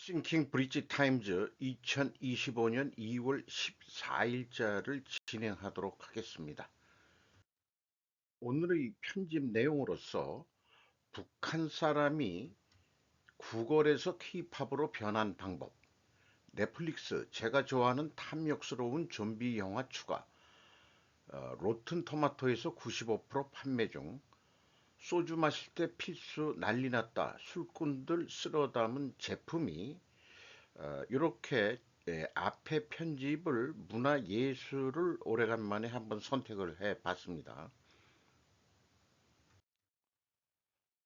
싱킹 브릿지 타임즈 2025년 2월 14일자를 진행하도록 하겠습니다. 오늘의 편집 내용으로서 북한 사람이 구걸에서 케이팝으로 변한 방법, 넷플릭스 제가 좋아하는 탐욕스러운 좀비 영화 추가, 로튼 토마토에서 95% 판매 중, 소주 마실 때 필수 난리 났다 술꾼들 쓸어 담은 제품이 이렇게 앞에 편집을 문화예술을 오래간만에 한번 선택을 해 봤습니다.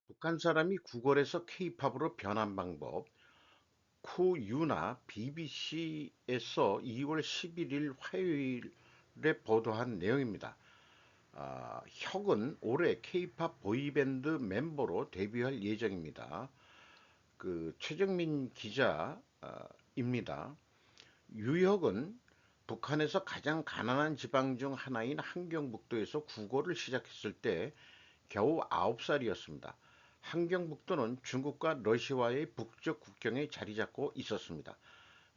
북한 사람이 구걸에서 케이팝으로 변한 방법, 쿠유나 BBC에서 2월 11일 화요일에 보도한 내용입니다. 혁은 올해 케이팝 보이밴드 멤버로 데뷔할 예정입니다. 최정민 기자입니다. 유혁은 북한에서 가장 가난한 지방 중 하나인 함경북도에서 국어를 시작했을 때 겨우 9살이었습니다. 함경북도는 중국과 러시아와의 북쪽 국경에 자리 잡고 있었습니다.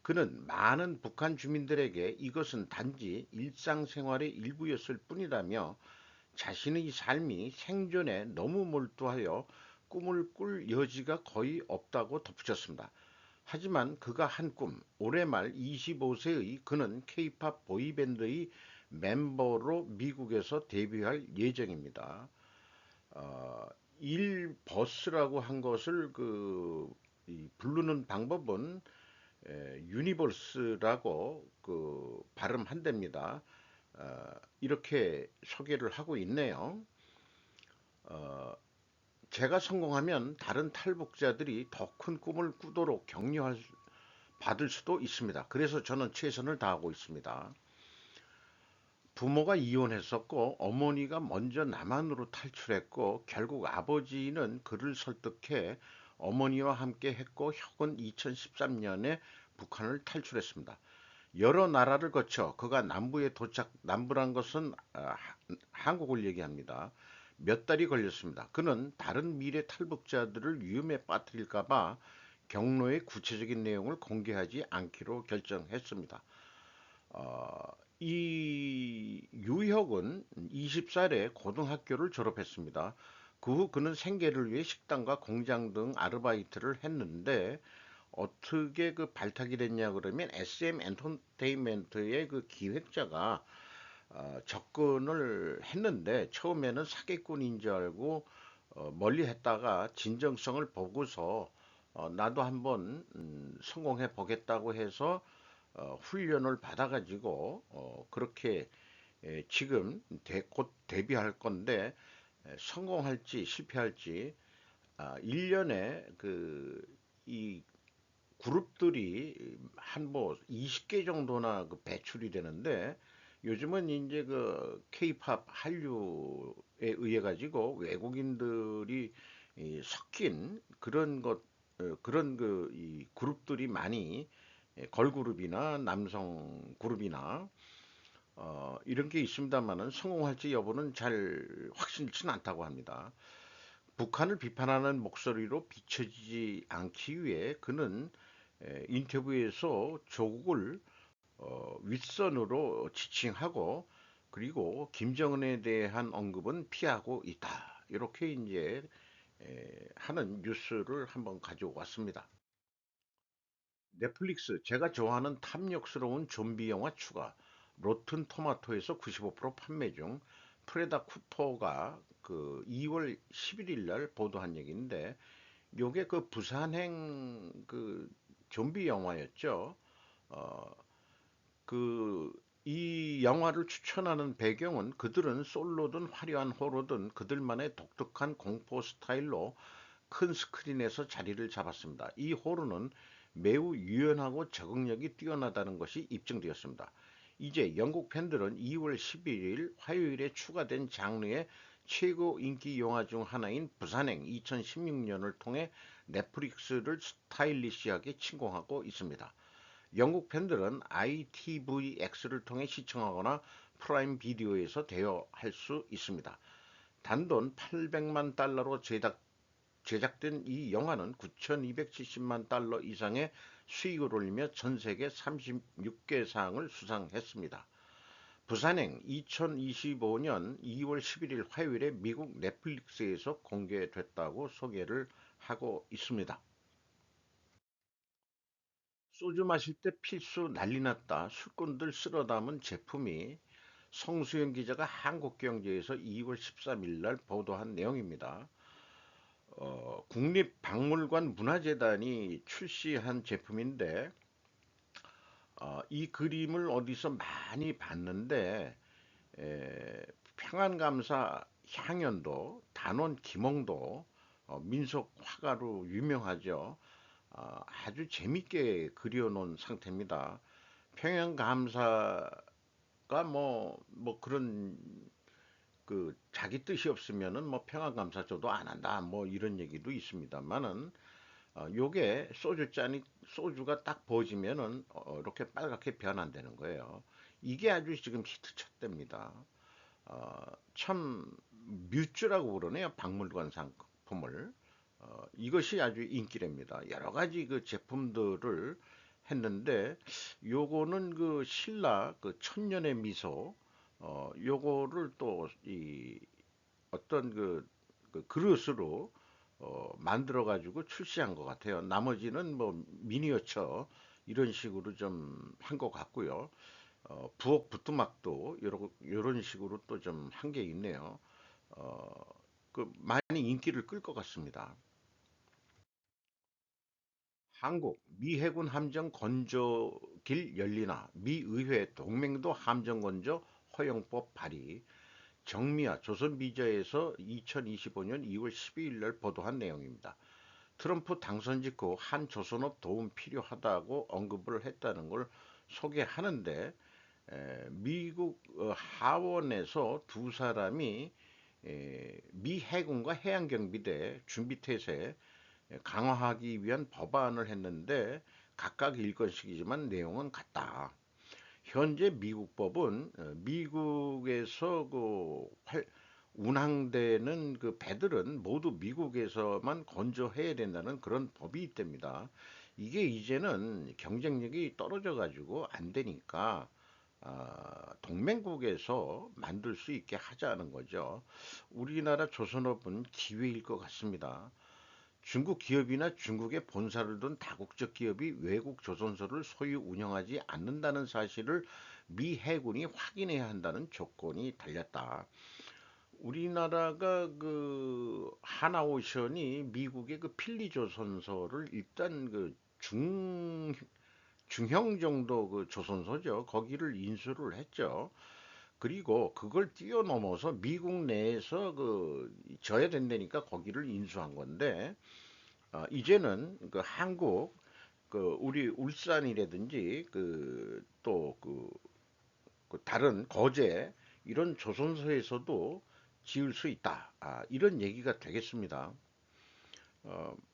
그는 많은 북한 주민들에게 이것은 단지 일상생활의 일부였을 뿐이라며 자신의 삶이 생존에 너무 몰두하여 꿈을 꿀 여지가 거의 없다고 덧붙였습니다. 하지만 그가 한 꿈, 올해 말 25세의 그는 케이팝 보이밴드의 멤버로 미국에서 데뷔할 예정입니다. 어, 일버스라고 한 것을 부르는 방법은 유니버스라고 발음한답니다. 이렇게 소개를 하고 있네요. 어, 제가 성공하면 다른 탈북자들이 더 큰 꿈을 꾸도록 격려할 받을 수도 있습니다. 그래서 저는 최선을 다하고 있습니다. 부모가 이혼했었고 어머니가 먼저 남한으로 탈출했고 결국 아버지는 그를 설득해 어머니와 함께 했고 혁은 2013년에 북한을 탈출했습니다. 여러 나라를 거쳐 그가 남부란 것은 한국을 얘기합니다. 몇 달이 걸렸습니다. 그는 다른 미래 탈북자들을 위험에 빠뜨릴까봐 경로의 구체적인 내용을 공개하지 않기로 결정했습니다. 어, 이 유혁은 20살에 고등학교를 졸업했습니다. 그 후 그는 생계를 위해 식당과 공장 등 아르바이트를 했는데 어떻게 발탁이 됐냐 그러면 SM 엔터테인먼트의 그 기획자가 접근을 했는데 처음에는 사기꾼인 줄 알고 멀리 했다가 진정성을 보고서 나도 한번 성공해 보겠다고 해서 훈련을 받아가지고 그렇게 지금 곧 데뷔할 건데 성공할지 실패할지 1년에 이 그룹들이 한 뭐 20개 정도나 배출이 되는데 요즘은 이제 케이팝 한류에 의해 가지고 외국인들이 섞인 그런 이 그룹들이 많이 걸그룹이나 남성 그룹이나 이런 게 있습니다만은 성공할지 여부는 잘 확실치는 않다고 합니다. 북한을 비판하는 목소리로 비춰지지 않기 위해 그는 인터뷰에서 조국을 윗선으로 지칭하고 그리고 김정은에 대한 언급은 피하고 있다. 이렇게 이제 하는 뉴스를 한번 가져왔습니다. 넷플릭스 제가 좋아하는 탐욕스러운 좀비 영화 추가 로튼 토마토에서 95% 판매 중 프레다 쿠퍼가 2월 11일 날 보도한 얘기인데 요게 부산행 좀비 영화였죠. 어, 이 영화를 추천하는 배경은 그들은 솔로든 화려한 호로든 그들만의 독특한 공포 스타일로 큰 스크린에서 자리를 잡았습니다. 이 호르는 매우 유연하고 적응력이 뛰어나다는 것이 입증되었습니다. 이제 영국 팬들은 2월 11일 화요일에 추가된 장르의 최고 인기 영화 중 하나인 부산행 2016년을 통해 넷플릭스를 스타일리시하게 침공하고 있습니다. 영국 팬들은 ITVX를 통해 시청하거나 프라임 비디오에서 대여할 수 있습니다. 단돈 $800만 제작 제작된 이 영화는 9,270만 달러 이상의 수익을 올리며 전 세계 36개 상을 수상했습니다. 부산행 2025년 2월 11일 화요일에 미국 넷플릭스에서 공개됐다고 소개를 하고 있습니다. 소주 마실 때 필수 난리 났다. 술꾼들 쓸어 담은 제품이 성수영 기자가 한국경제에서 2월 13일 날 보도한 내용입니다. 국립박물관 문화재단이 출시한 제품인데 이 그림을 어디서 많이 봤는데 평안감사 향연도, 단원 김홍도 민속 화가로 유명하죠. 아주 재밌게 그려놓은 상태입니다. 평양감사가 뭐 그런 그 자기 뜻이 없으면은 뭐 평양감사조도 안 한다 뭐 이런 얘기도 있습니다만은 요게 소주잔이 소주가 딱 부어지면은 이렇게 빨갛게 변한다는 거예요. 이게 아주 지금 히트 쳤답니다. 참 뮤즈라고 그러네요. 박물관 상품을. 이것이 아주 인기랍니다. 여러 가지 그 제품들을 했는데 요거는 그 신라 그 천년의 미소 요거를 또 이 어떤 그 그릇으로 만들어 가지고 출시한 것 같아요. 나머지는 뭐 미니어처 이런 식으로 좀 한 것 같고요. 부엌 부뚜막도 요런 식으로 또 좀 한 게 있네요. 어, 그 많이 인기를 끌 것 같습니다. 한국 미 해군 함정 건조길 열리나 미 의회 동맹도 함정 건조 허용법 발의 정미아 조선비저에서 2025년 2월 12일 날 보도한 내용입니다. 트럼프 당선 직후 한 조선업 도움 필요하다고 언급을 했다는 걸 소개하는데 미국 하원에서 두 사람이 미 해군과 해양경비대 준비태세 강화하기 위한 법안을 했는데 각각 일건씩이지만 내용은 같다. 현재 미국 법은 미국에서 운항되는 그 배들은 모두 미국에서만 건조해야 된다는 그런 법이 있답니다. 이게 이제는 경쟁력이 떨어져 가지고 안 되니까 동맹국에서 만들 수 있게 하자는 거죠. 우리나라 조선업은 기회일 것 같습니다. 중국 기업이나 중국에 본사를 둔 다국적 기업이 외국 조선소를 소유 운영하지 않는다는 사실을 미 해군이 확인해야 한다는 조건이 달렸다. 우리나라가 그 하나오션이 미국의 그 필리 조선소를 일단 그 중형 정도 그 조선소죠. 거기를 인수를 했죠. 그리고 그걸 뛰어넘어서 미국 내에서 그 져야 된다니까 거기를 인수한 건데 이제는 그 한국 그 우리 울산이라든지 그 또 그 다른 거제 이런 조선소에서도 지을 수 있다. 이런 얘기가 되겠습니다.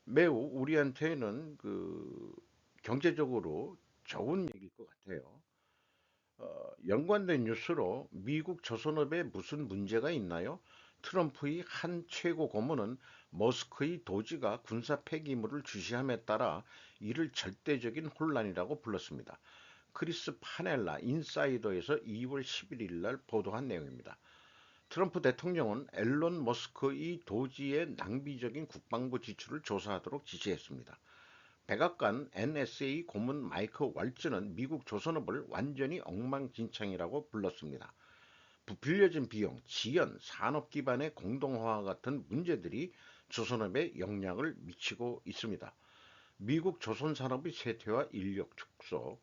매우 우리한테는 그 경제적으로 좋은 얘기일 것 같아요. 연관된 뉴스로 미국 조선업에 무슨 문제가 있나요? 트럼프의 한 최고 고문은 머스크의 도지가 군사 폐기물을 주시함에 따라 이를 절대적인 혼란이라고 불렀습니다. 크리스 파넬라 인사이더에서 2월 11일 날 보도한 내용입니다. 트럼프 대통령은 앨런 머스크의 도지의 낭비적인 국방부 지출을 조사하도록 지시했습니다. 백악관 NSA 고문 마이크 왈츠는 미국 조선업을 완전히 엉망진창이라고 불렀습니다. 부풀려진 비용, 지연, 산업 기반의 공동화와 같은 문제들이 조선업에 영향을 미치고 있습니다. 미국 조선산업의 쇠퇴와 인력 축소,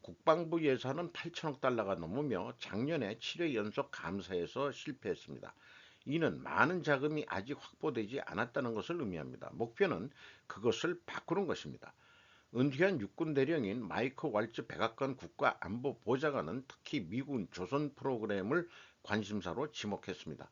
국방부 예산은 8천억 달러가 넘으며 작년에 7회 연속 감사에서 실패했습니다. 이는 많은 자금이 아직 확보되지 않았다는 것을 의미합니다. 목표는 그것을 바꾸는 것입니다. 은퇴한 육군 대령인 마이크 왈츠 백악관 국가안보보좌관은 특히 미군 조선 프로그램을 관심사로 지목했습니다.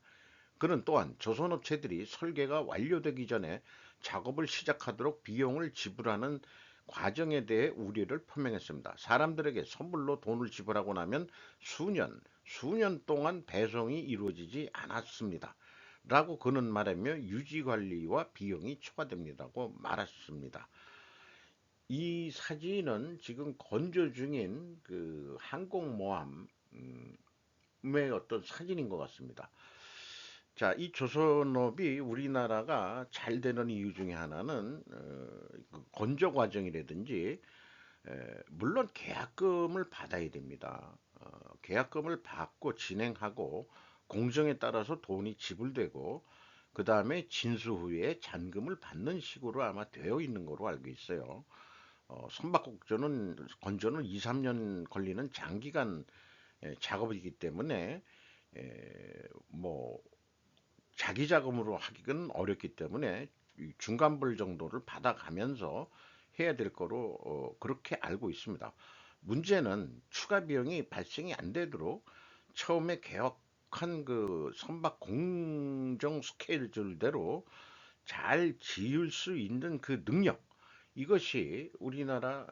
그는 또한 조선업체들이 설계가 완료되기 전에 작업을 시작하도록 비용을 지불하는 과정에 대해 우려를 표명했습니다. 사람들에게 선물로 돈을 지불하고 나면 수년 동안 배송이 이루어지지 않았습니다. 라고 그는 말하며 유지 관리와 비용이 초과됩니다고 말했습니다. 이 사진은 지금 건조 중인 그 항공모함의 어떤 사진인 것 같습니다. 자, 이 조선업이 우리나라가 잘 되는 이유 중에 하나는 그 건조 과정이라든지 물론 계약금을 받아야 됩니다. 계약금을 받고 진행하고 공정에 따라서 돈이 지불되고 그 다음에 진수 후에 잔금을 받는 식으로 아마 되어 있는 거로 알고 있어요. 건조는 2, 3년 걸리는 장기간 작업이기 때문에 뭐 자기 자금으로 하기는 어렵기 때문에 중간불 정도를 받아가면서 해야 될 거로 그렇게 알고 있습니다. 문제는 추가 비용이 발생이 안 되도록 처음에 계획한 그 선박 공정 스케줄대로 잘 지을 수 있는 그 능력, 이것이 우리나라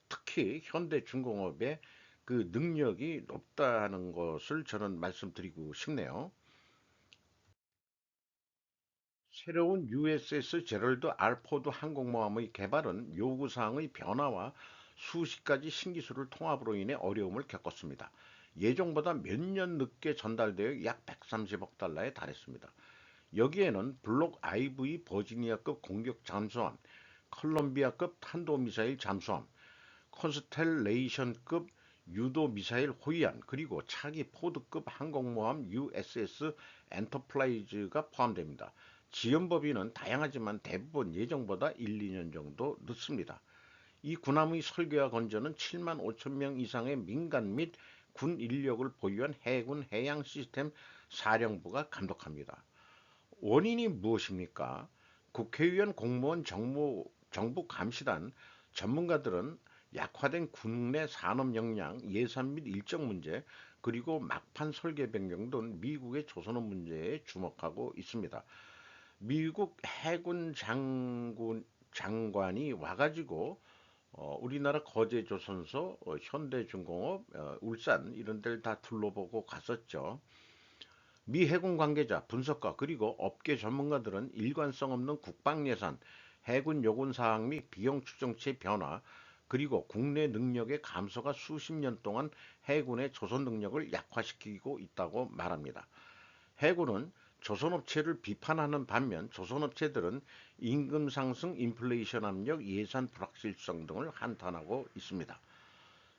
특히 현대중공업의 그 능력이 높다는 것을 저는 말씀드리고 싶네요. 새로운 USS 제럴드 R. 포드 항공모함의 개발은 요구사항의 변화와 수십 가지 신기술을 통합으로 인해 어려움을 겪었습니다. 예정보다 몇 년 늦게 전달되어 약 130억 달러에 달했습니다. 여기에는 블록 IV 버지니아급 공격 잠수함, 컬럼비아급 탄도미사일 잠수함, 콘스텔레이션급 유도 미사일 호위함, 그리고 차기 포드급 항공모함 USS 엔터프라이즈가 포함됩니다. 지연 법인은 다양하지만 대부분 예정보다 1, 2년 정도 늦습니다. 이 군함의 설계와 건조는 7만 5천 명 이상의 민간 및 군 인력을 보유한 해군 해양 시스템 사령부가 감독합니다. 원인이 무엇입니까? 국회의원, 공무원, 정부 감시단, 전문가들은 약화된 국내 산업 역량, 예산 및 일정 문제, 그리고 막판 설계 변경 등 미국의 조선업 문제에 주목하고 있습니다. 미국 해군 장관이 와가지고 우리나라 거제조선소, 현대중공업, 울산 이런 데를 다 둘러보고 갔었죠. 미 해군 관계자, 분석가 그리고 업계 전문가들은 일관성 없는 국방 예산, 해군 요구 사항 및 비용 추정치 변화, 그리고 국내 능력의 감소가 수십 년 동안 해군의 조선 능력을 약화시키고 있다고 말합니다. 해군은 조선업체를 비판하는 반면 조선업체들은 임금 상승, 인플레이션 압력, 예산 불확실성 등을 한탄하고 있습니다.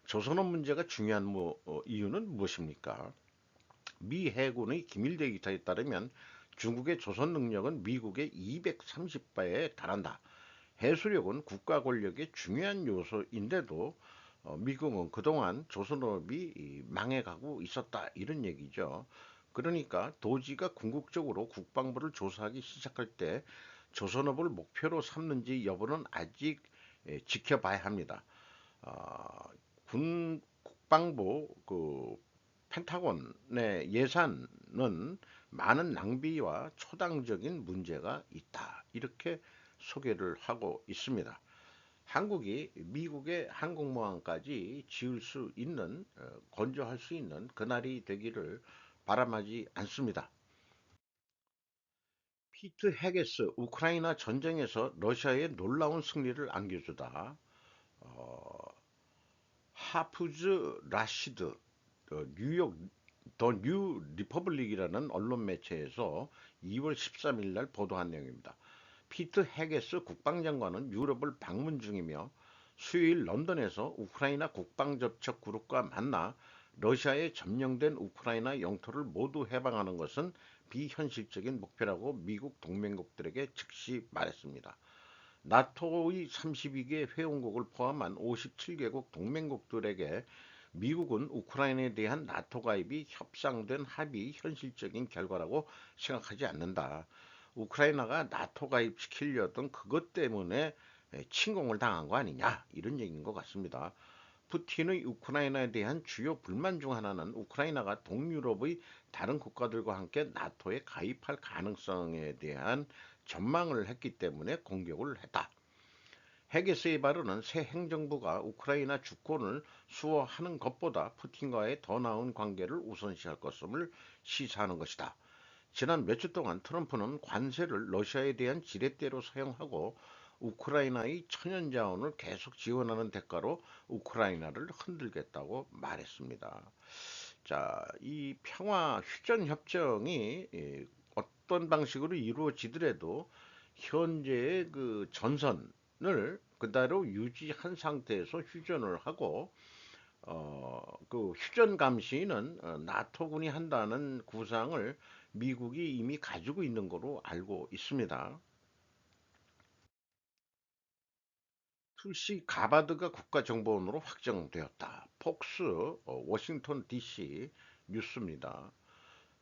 조선업 문제가 중요한 이유는 무엇입니까? 미 해군의 기밀 데이터에 따르면 중국의 조선 능력은 미국의 230배에 달한다. 해수력은 국가 권력의 중요한 요소인데도 미국은 그동안 조선업이 망해가고 있었다 이런 얘기죠. 그러니까 도지가 궁극적으로 국방부를 조사하기 시작할 때 조선업을 목표로 삼는지 여부는 아직 지켜봐야 합니다. 아, 군 국방부 그 펜타곤의 예산은 많은 낭비와 초당적인 문제가 있다. 이렇게 소개를 하고 있습니다. 한국이 미국의 항공모함까지 지을 수 있는, 건조할 수 있는 그날이 되기를 바람하지 않습니다. 피트 헤게스 우크라이나 전쟁에서 러시아에 놀라운 승리를 안겨주다. 어, 하프즈 라시드 뉴욕 더 뉴 리퍼블릭이라는 언론 매체에서 2월 13일 날 보도한 내용입니다. 피트 헤게스 국방장관은 유럽을 방문 중이며 수요일 런던에서 우크라이나 국방접촉 그룹과 만나 러시아에 점령된 우크라이나 영토를 모두 해방하는 것은 비현실적인 목표라고 미국 동맹국들에게 즉시 말했습니다. 나토의 32개 회원국을 포함한 57개국 동맹국들에게 미국은 우크라이나에 대한 나토 가입이 협상된 합의 현실적인 결과라고 생각하지 않는다. 우크라이나가 나토 가입시키려던 그것 때문에 침공을 당한 거 아니냐 이런 얘기인 것 같습니다. 푸틴의 우크라이나에 대한 주요 불만 중 하나는 우크라이나가 동유럽의 다른 국가들과 함께 나토에 가입할 가능성에 대한 전망을 했기 때문에 공격을 했다. 헤게스의 발언은 새 행정부가 우크라이나 주권을 수호하는 것보다 푸틴과의 더 나은 관계를 우선시할 것임을 시사하는 것이다. 지난 몇 주 동안 트럼프는 관세를 러시아에 대한 지렛대로 사용하고 우크라이나의 천연자원을 계속 지원하는 대가로 우크라이나를 흔들겠다고 말했습니다. 자, 이 평화 휴전 협정이 어떤 방식으로 이루어지더라도 현재의 그 전선을 그대로 유지한 상태에서 휴전을 하고 그 휴전 감시는 나토군이 한다는 구상을 미국이 이미 가지고 있는 거로 알고 있습니다. 출시 가바드가 국가정보원으로 확정되었다. 폭스 워싱턴 DC 뉴스입니다.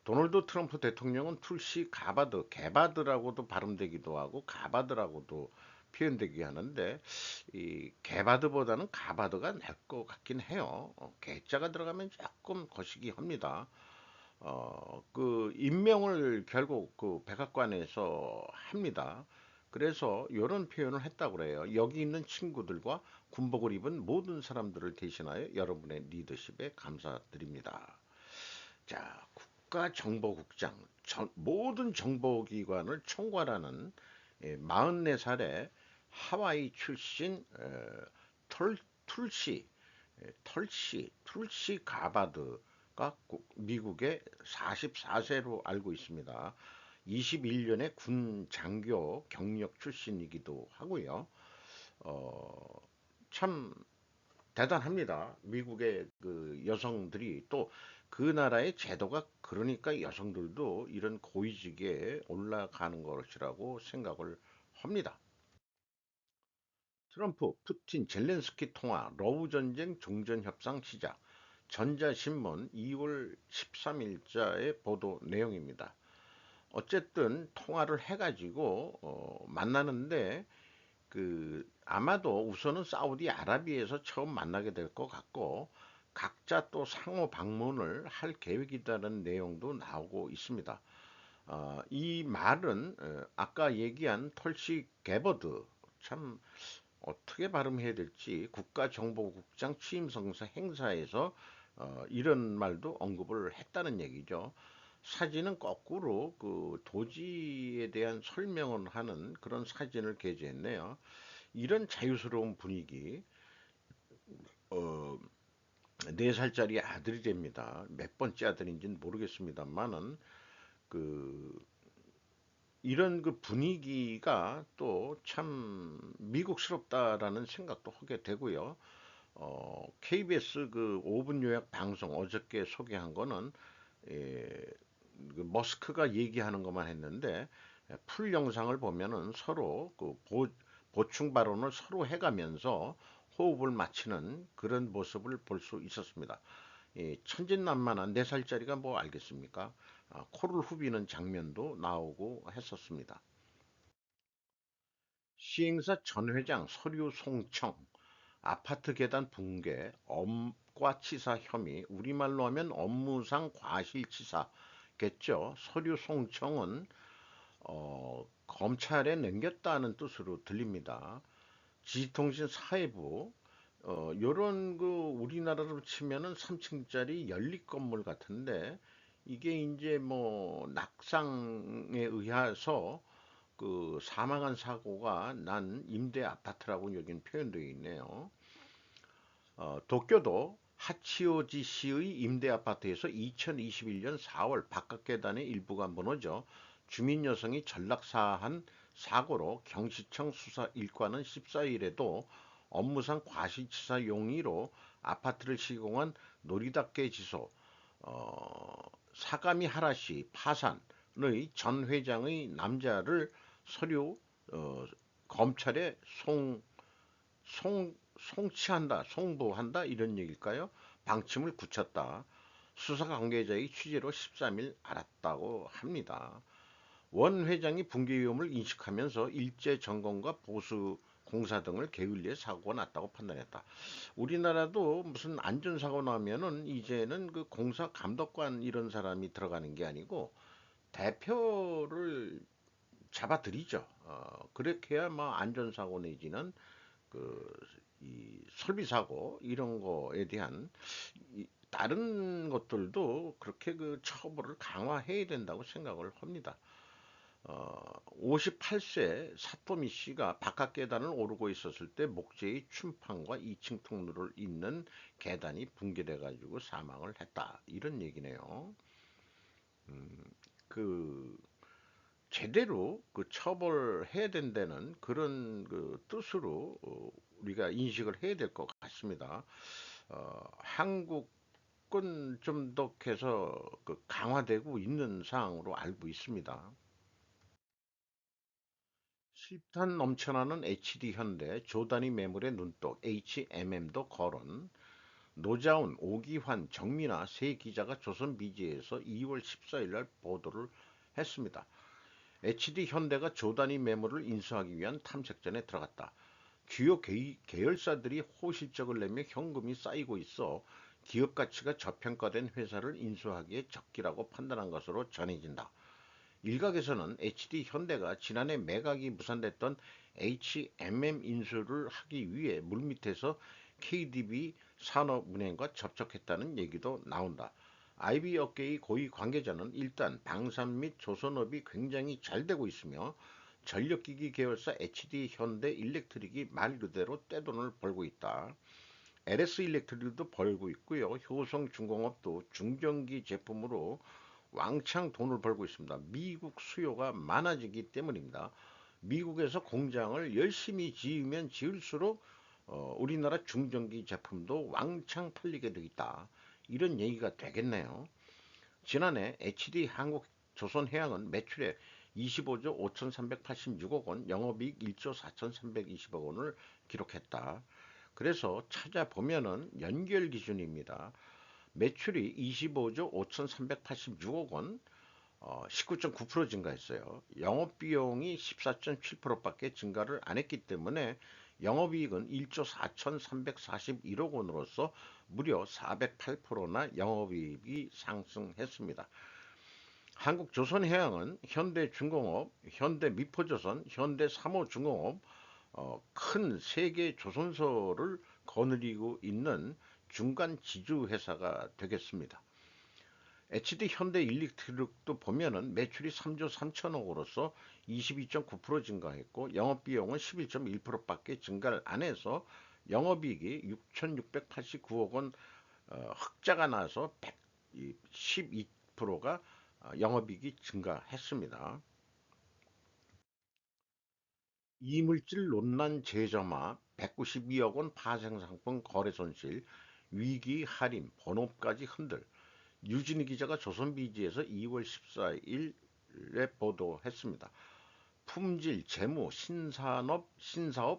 도널드 트럼프 대통령은 tulsi 가바드, 게바드라고도 발음되기도 하고 가바드라고도 표현되게 하는데 이 게바드보다는 가바드가 날 것 같긴 해요. 게자가 들어가면 조금 거시기 합니다. 그 임명을 결국 그 백악관에서 합니다. 그래서 이런 표현을 했다고 그래요. 여기 있는 친구들과 군복을 입은 모든 사람들을 대신하여 여러분의 리더십에 감사드립니다. 자, 국가정보국장, 모든 정보기관을 총괄하는 44살의 하와이 출신 툴시, 툴시 가바드가 미국의 44세로 알고 있습니다. 21년의 군 장교 경력 출신이기도 하고요. 어, 참 대단합니다. 미국의 그 여성들이 또 그 나라의 제도가 그러니까 여성들도 이런 고위직에 올라가는 것이라고 생각을 합니다. 트럼프, 푸틴, 젤렌스키 통화, 러우 전쟁 종전 협상 시작. 전자신문 2월 13일자의 보도 내용입니다. 어쨌든 통화를 해가지고 만나는데 그 아마도 우선은 사우디아라비아에서 처음 만나게 될 것 같고 각자 또 상호 방문을 할 계획이라는 내용도 나오고 있습니다. 이 말은 아까 얘기한 털시 게버드 참 어떻게 발음해야 될지 국가정보국장 취임성사 행사에서 이런 말도 언급을 했다는 얘기죠. 사진은 거꾸로 그 도지에 대한 설명을 하는 그런 사진을 게재했네요. 이런 자유스러운 분위기, 어, 4살짜리 아들이 됩니다. 몇 번째 아들인지는 모르겠습니다만은, 그, 이런 그 분위기가 또 참 미국스럽다라는 생각도 하게 되고요. KBS 그 5분 요약 방송 어저께 소개한 거는, 예, 그 머스크가 얘기하는 것만 했는데, 풀 영상을 보면은 서로 그 보충 발언을 서로 해가면서 호흡을 맞추는 그런 모습을 볼 수 있었습니다. 천진난만한 4살짜리가 뭐 알겠습니까? 코를 후비는 장면도 나오고 했었습니다. 시행사 전 회장 서류 송청, 아파트 계단 붕괴, 엄과치사 혐의, 우리말로 하면 업무상 과실치사겠죠. 서류 송청은 검찰에 넘겼다는 뜻으로 들립니다. 지식통신 사회부 요런 그 우리나라로 치면은 3층짜리 연립 건물 같은데 이게 이제 뭐 낙상에 의해서 그 사망한 사고가 난 임대 아파트라고 여긴 표현되어 있네요. 도쿄도 하치오지시의 임대 아파트에서 2021년 4월 바깥 계단의 일부가 무너져 주민 여성이 전락사한 사고로 경시청 수사 1과는 14일에도 업무상 과실치사 용의로 아파트를 시공한 노리다케 지소 사가미 하라시 파산의 전 회장의 남자를 서류 어, 검찰에 송치한다, 송부한다 이런 얘기일까요? 방침을 굳혔다. 수사 관계자의 취재로 13일 알았다고 합니다. 원 회장이 붕괴 위험을 인식하면서 일제 점검과 보수 공사 등을 게을리해 사고가 났다고 판단했다. 우리나라도 무슨 안전사고 나면은 이제는 그 공사 감독관 이런 사람이 들어가는 게 아니고 대표를 잡아들이죠. 그렇게 해야 뭐 안전사고 내지는 그 이 설비 사고 이런 거에 대한 다른 것들도 그렇게 그 처벌을 강화해야 된다고 생각을 합니다. 58세 사토미 씨가 바깥 계단을 오르고 있었을 때 목재의 충판과 2층 통로를 잇는 계단이 붕괴돼 가지고 사망을 했다. 이런 얘기네요. 그 제대로 그 처벌해야 된다는 그런 그 뜻으로 우리가 인식을 해야 될 것 같습니다. 한국은 좀 더 해서 그 강화되고 있는 상황으로 알고 있습니다. 실탄 넘쳐나는 HD 현대, 조단위 매물의 눈독, HMM도 거론, 노자훈, 오기환, 정민아 세 기자가 조선 비지에서 2월 14일 날 보도를 했습니다. HD 현대가 조단위 매물을 인수하기 위한 탐색전에 들어갔다. 주요 계열사들이 호실적을 내며 현금이 쌓이고 있어 기업 가치가 저평가된 회사를 인수하기에 적기라고 판단한 것으로 전해진다. 일각에서는 HD 현대가 지난해 매각이 무산됐던 HMM 인수를 하기 위해 물밑에서 KDB 산업은행과 접촉했다는 얘기도 나온다. IB 업계의 고위 관계자는 일단 방산 및 조선업이 굉장히 잘 되고 있으며 전력기기 계열사 HD 현대 일렉트릭이 말 그대로 떼돈을 벌고 있다. LS 일렉트릭도 벌고 있고요. 효성중공업도 중전기 제품으로 왕창 돈을 벌고 있습니다. 미국 수요가 많아지기 때문입니다. 미국에서 공장을 열심히 지으면 지을수록 우리나라 중전기 제품도 왕창 팔리게 되어 있다. 이런 얘기가 되겠네요. 지난해 HD 한국조선해양은 매출액 25조 5,386억 원, 영업이익 1조 4,320억 원을 기록했다. 그래서 찾아보면은 연결 기준입니다. 매출이 25조 5,386억 원, 19.9% 증가했어요. 영업비용이 14.7%밖에 증가를 안 했기 때문에 영업이익은 1조 4,341억 원으로서 무려 408%나 영업이익이 상승했습니다. 한국조선해양은 현대중공업, 현대미포조선, 현대삼호중공업 큰 세계 조선소를 거느리고 있는 중간 지주 회사가 되겠습니다. HD 현대 일렉트릭도 보면은 매출이 3조 3천억으로서 22.9% 증가했고 영업비용은 11.1%밖에 증가를 안 해서 영업이익이 6,689억 원 흑자가 나서 112%가 영업이익이 증가했습니다. 이물질 논란 재점화 192억 원 파생상품 거래 손실 위기 할인 본업까지 흔들 유진희 기자가 조선비지에서 2월 14일에 보도했습니다. 품질, 재무, 신사업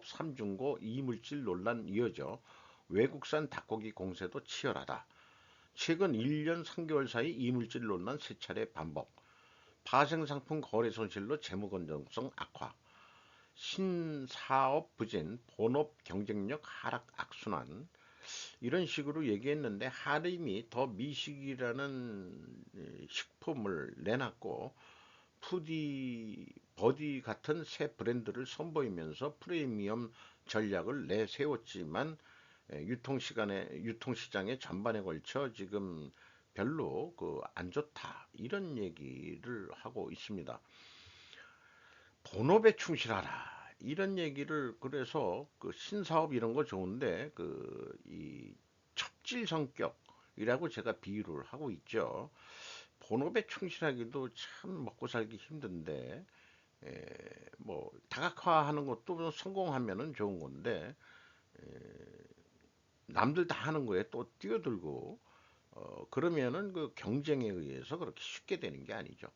3중고 이물질 논란 이어져 외국산 닭고기 공세도 치열하다. 최근 1년 3개월 사이 이물질 논란 3차례 반복. 파생상품 거래 손실로 재무 건전성 악화. 신사업 부진, 본업 경쟁력 하락 악순환. 이런 식으로 얘기했는데 하림이 더 미식이라는 식품을 내놨고 푸디 버디 같은 새 브랜드를 선보이면서 프리미엄 전략을 내세웠지만 유통시장의 전반에 걸쳐 지금 별로 그 안 좋다 이런 얘기를 하고 있습니다. 본업에 충실하라. 이런 얘기를 그래서 그 신사업 이런 거 좋은데 그 이 첩질 성격이라고 제가 비유를 하고 있죠. 본업에 충실하기도 참 먹고 살기 힘든데 에, 뭐 다각화하는 것도 성공하면은 좋은 건데 남들 다 하는 거에 또 뛰어들고 그러면은 그 경쟁에 의해서 그렇게 쉽게 되는 게 아니죠.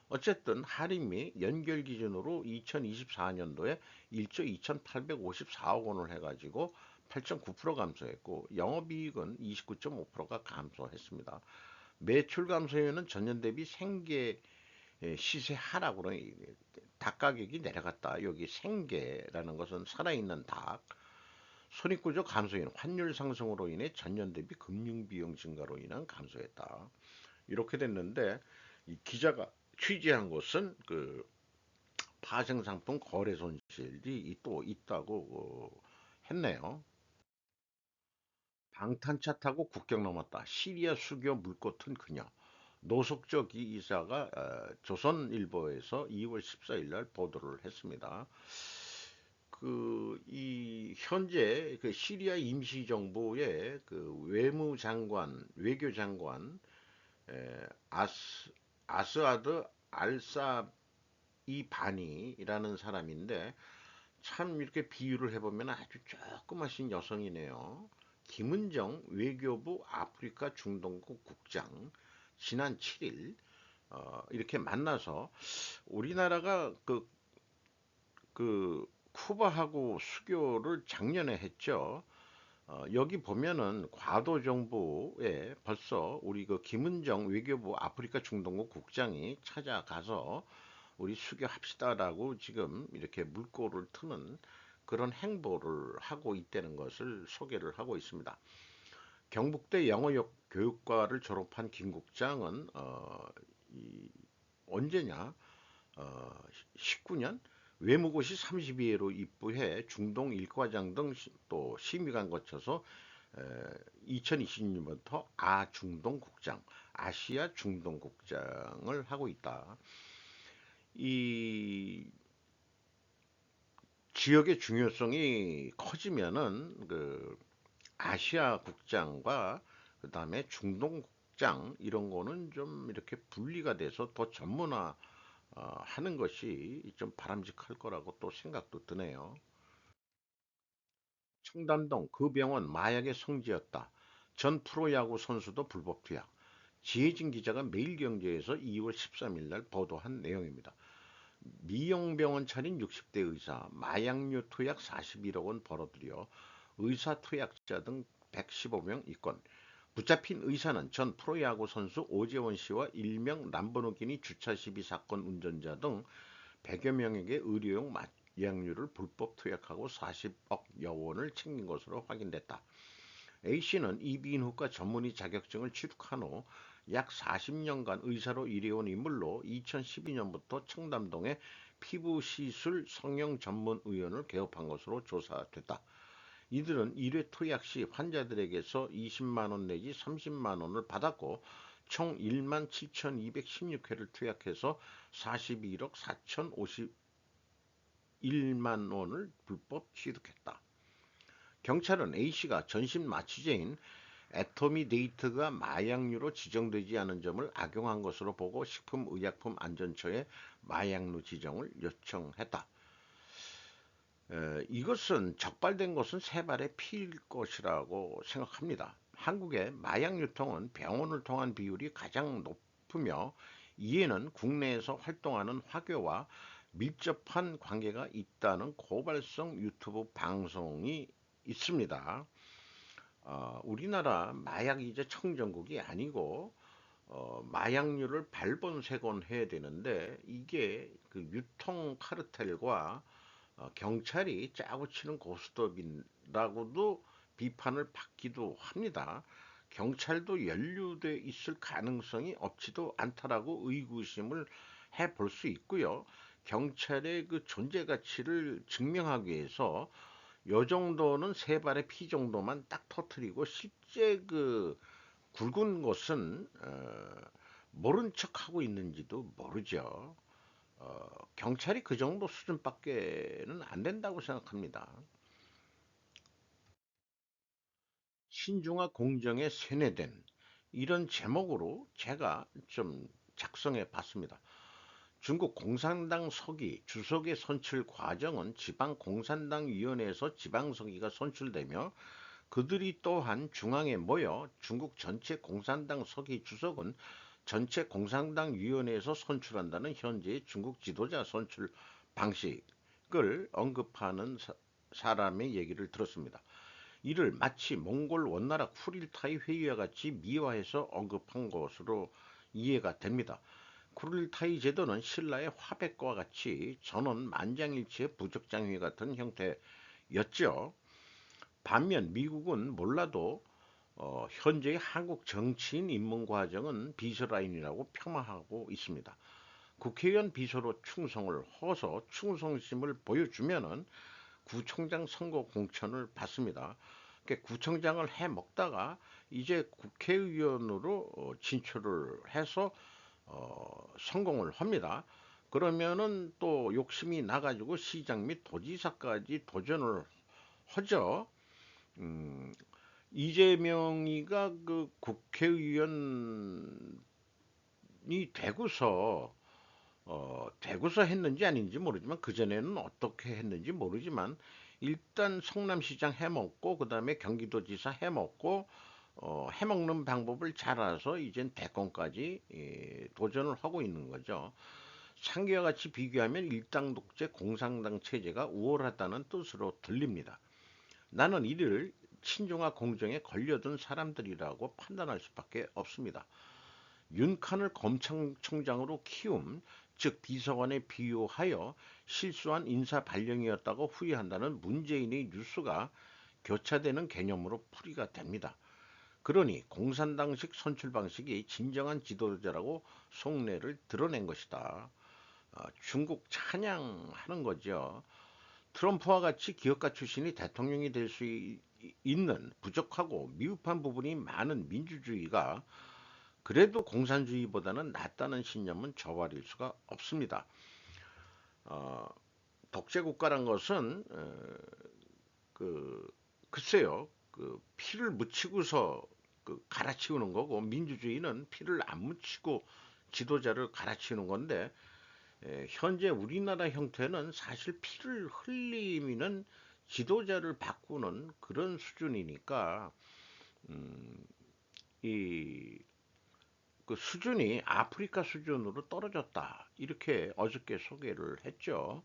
어쨌든 할인미 연결 기준으로 2024년도에 1조 2,854억 원을 해가지고 8.9% 감소했고 영업이익은 29.5%가 감소했습니다. 매출 감소에는 전년 대비 생계 시세 하락으로 닭 가격이 내려갔다. 여기 생계라는 것은 살아있는 닭. 손익구조 감소인 환율 상승으로 인해 전년 대비 금융 비용 증가로 인한 감소했다. 이렇게 됐는데 이 기자가 취재한 것은 그 파생상품 거래 손실이 또 있다고 했네요. 방탄차 타고 국경 넘었다. 시리아 수교 물꼬튼 그녀. 노석조 기자가 조선일보에서 2월 14일 날 보도를 했습니다. 이 현재 그 시리아 임시정부의 그 외무장관, 외교장관 아스아드 알사이바니라는 사람인데 참 이렇게 비유를 해보면 아주 조그마신 여성이네요. 김은정 외교부 아프리카 중동국 국장 지난 7일 이렇게 만나서 우리나라가 쿠바하고 수교를 작년에 했죠. 여기 보면은 과도 정부에 벌써 우리 그 김은정 외교부 아프리카 중동국 국장이 찾아가서 우리 수교합시다라고 지금 이렇게 물꼬를 트는 그런 행보를 하고 있다는 것을 소개를 하고 있습니다. 경북대 영어교육과를 졸업한 김 국장은 언제냐? 19년 외무고시 32회로 입부해 중동 일과장 등 또 심의관 거쳐서 2020년부터 아중동국장, 아시아 중동국장을 하고 있다. 이 지역의 중요성이 커지면은 그 아시아 국장과 그다음에 중동 국장 이런 거는 좀 이렇게 분리가 돼서 더 전문화 하는 것이 좀 바람직할 거라고 또 생각도 드네요. 청담동 그 병원 마약의 성지였다. 전 프로야구 선수도 불법 투약. 지혜진 기자가 매일경제에서 2월 13일 날 보도한 내용입니다. 미용병원 차린 60대 의사 마약류 투약 41억 원 벌어들여 의사 투약자 등 115명 입건. 붙잡힌 의사는 전 프로야구 선수 오재원 씨와 일명 람보르기니 주차 시비 사건 운전자 등 100여 명에게 의료용 마약류를 불법 투약하고 40억여 원을 챙긴 것으로 확인됐다. A씨는 이비인후과 전문의 자격증을 취득한 후 약 40년간 의사로 일해온 인물로 2012년부터 청담동의 피부시술 성형 전문 의원을 개업한 것으로 조사됐다. 이들은 1회 투약 시 환자들에게서 20만 원 내지 30만 원을 받았고 총 1만 7,216회를 투약해서 41억 4,051만 원을 불법 취득했다. 경찰은 A씨가 전신 마취제인 애토미데이트가 마약류로 지정되지 않은 점을 악용한 것으로 보고 식품의약품안전처에 마약류 지정을 요청했다. 이것은 적발된 것은 세 발의 피일 것이라고 생각합니다. 한국의 마약 유통은 병원을 통한 비율이 가장 높으며 이에는 국내에서 활동하는 화교와 밀접한 관계가 있다는 고발성 유튜브 방송이 있습니다. 우리나라 마약이 이제 청정국이 아니고 마약류를 발본색원해야 되는데 이게 그 유통 카르텔과 경찰이 짜고 치는 고스톱이라고도 비판을 받기도 합니다. 경찰도 연루돼 있을 가능성이 없지도 않다라고 의구심을 해볼 수 있고요. 경찰의 그 존재 가치를 증명하기 위해서 요 정도는 세 발의 피 정도만 딱 터트리고 실제 그 굵은 것은 모른 척 하고 있는지도 모르죠. 경찰이 그 정도 수준밖에는 안 된다고 생각합니다. 신중화 공정에 세뇌된 이런 제목으로 제가 좀 작성해 봤습니다. 중국 공산당 서기 주석의 선출 과정은 지방공산당위원회에서 지방서기가 선출되며 그들이 또한 중앙에 모여 중국 전체 공산당 서기 주석은 전체 공산당위원회에서 선출한다는 현재의 중국 지도자 선출 방식을 언급하는 사람의 얘기를 들었습니다. 이를 마치 몽골 원나라 쿠릴타이 회의와 같이 미화해서 언급한 것으로 이해가 됩니다. 쿠릴타이 제도는 신라의 화백과 같이 전원 만장일치의 부적장회 같은 형태였죠. 반면 미국은 몰라도 현재의 한국 정치인 입문 과정은 비서라인이라고 폄하하고 있습니다. 국회의원 비서로 충성을 허서 충성심을 보여주면은 구청장 선거 공천을 받습니다. 구청장을 해 먹다가 이제 국회의원으로 진출을 해서 성공을 합니다. 그러면은 또 욕심이 나가지고 시장 및 도지사까지 도전을 하죠. 음, 이재명이가 그 국회의원이 되고서 했는지 아닌지 모르지만 그전에는 어떻게 했는지 모르지만 일단 성남시장 해먹고 그다음에 경기도지사 해먹고 해먹는 방법을 잘 알아서 이젠 대권까지 도전을 하고 있는 거죠. 상기와 같이 비교하면 일당 독재 공산당 체제가 우월하다는 뜻으로 들립니다. 나는 이를 친중화 공정에 걸려든 사람들이라고 판단할 수밖에 없습니다. 윤칸을 검찰총장으로 키움, 즉 비서관에 비유하여 실수한 인사 발령이었다고 후회한다는 문재인의 뉴스가 교차되는 개념으로 풀이가 됩니다. 그러니 공산당식 선출 방식이 진정한 지도자라고 속내를 드러낸 것이다. 중국 찬양하는 거죠. 트럼프와 같이 기업가 출신이 대통령이 될 수 있는 부족하고 미흡한 부분이 많은 민주주의가 그래도 공산주의보다는 낫다는 신념은 저버릴 수가 없습니다. 어, 독재 국가란 것은 그 글쎄요, 그 피를 묻히고서 그 갈아치우는 거고 민주주의는 피를 안 묻히고 지도자를 갈아치우는 건데 현재 우리나라 형태는 사실 피를 흘리면 지도자를 바꾸는 그런 수준이니까 음, 이 그 수준이 아프리카 수준으로 떨어졌다. 이렇게 어저께 소개를 했죠.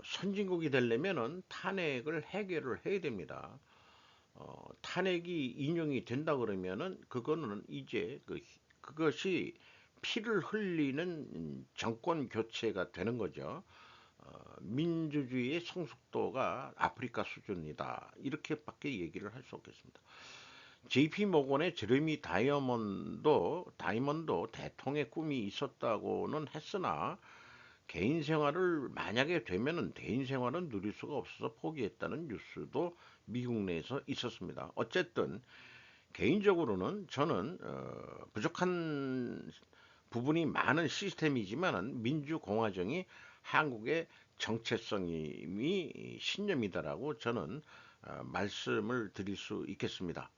선진국이 되려면은 탄핵을 해결을 해야 됩니다. 탄핵이 인용이 된다 그러면은 그거는 이제 그것이 피를 흘리는 정권 교체가 되는 거죠. 민주주의의 성숙도가 아프리카 수준이다. 이렇게밖에 얘기를 할 수 없겠습니다. JP 모건의 제레미 다이먼도 대통의 꿈이 있었다고는 했으나 개인 생활을 만약에 되면은 개인 생활은 누릴 수가 없어서 포기했다는 뉴스도 미국 내에서 있었습니다. 어쨌든 개인적으로는 저는 부족한 부분이 많은 시스템이지만 민주공화정이 한국의 정체성이 신념이다라고 저는 말씀을 드릴 수 있겠습니다.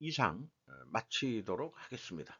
이상 마치도록 하겠습니다.